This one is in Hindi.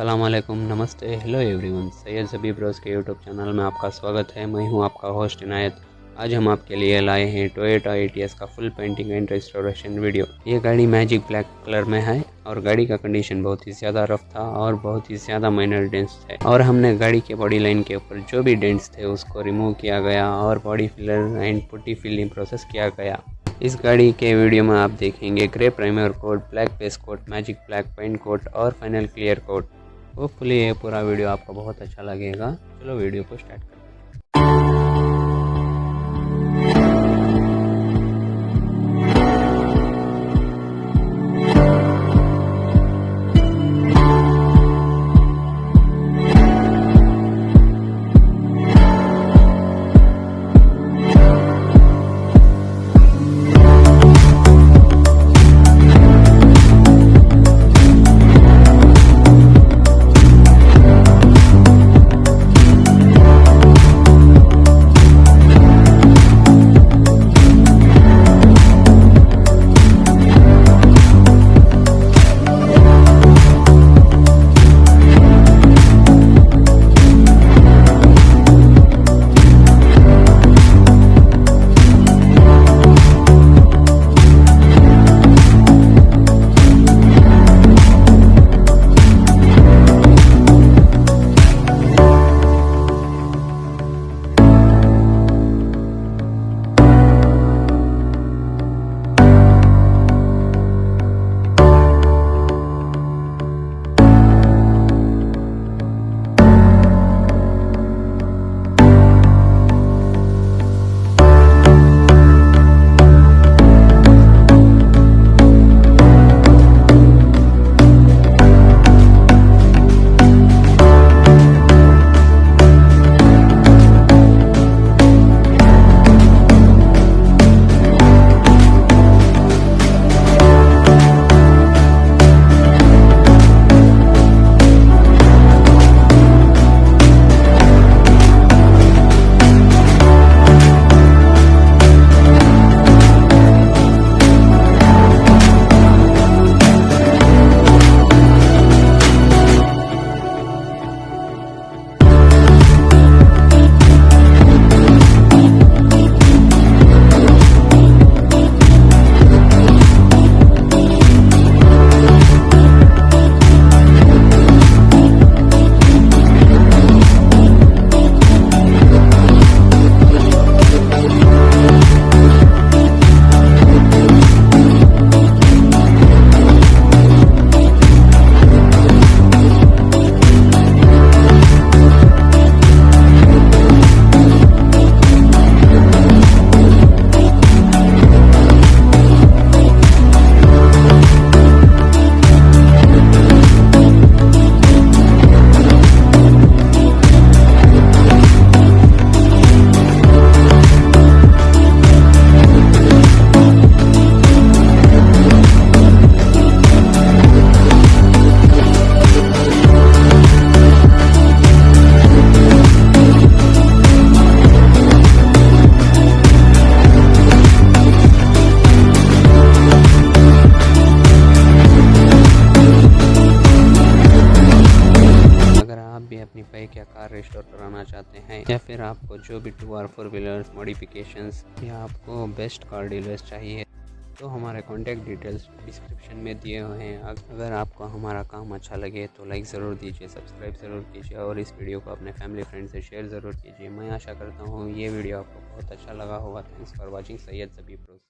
अस्सलाम वालेकुम, नमस्ते, hello everyone. Syed Zabi Bros के यूट्यूब चैनल में आपका स्वागत है। मैं हूं आपका होस्ट इनायत। आज हम आपके लिए लाए हैं टोयोटा एटीएस का full painting and restoration video. ये गाड़ी मैजिक ब्लैक कलर में है और गाड़ी का कंडीशन बहुत ही ज़्यादा रफ था और बहुत ही ज़्यादा माइनर डेंट्स थे और हमने गाड़ी के बॉडी लाइन के ऊपर जो भी डेंट्स थे उसको रिमूव किया गया और body filler and putty filling process किया गया। इस गाड़ी के वीडियो में आप देखेंगे grey primer coat, black base coat, magic black paint coat और फाइनल क्लियर कोट। होपफुली ये पूरा वीडियो आपको बहुत अच्छा लगेगा। चलो वीडियो को स्टार्ट करते हैं। अपनी बाइक या कार रिस्टोर कराना चाहते हैं या फिर आपको जो भी 2 और 4 व्हीलर्स मॉडिफिकेशंस या आपको बेस्ट कार डीलर्स चाहिए तो हमारे कॉन्टैक्ट डिटेल्स डिस्क्रिप्शन में दिए हुए हैं। अगर आपको हमारा काम अच्छा लगे तो लाइक ज़रूर दीजिए, सब्सक्राइब ज़रूर कीजिए और इस वीडियो को अपने फैमिली फ्रेंड से शेयर ज़रूर कीजिए। मैं आशा करता हूँ ये वीडियो आपको बहुत अच्छा लगा होगा। Thanks for watching. Syed Zabi Bros.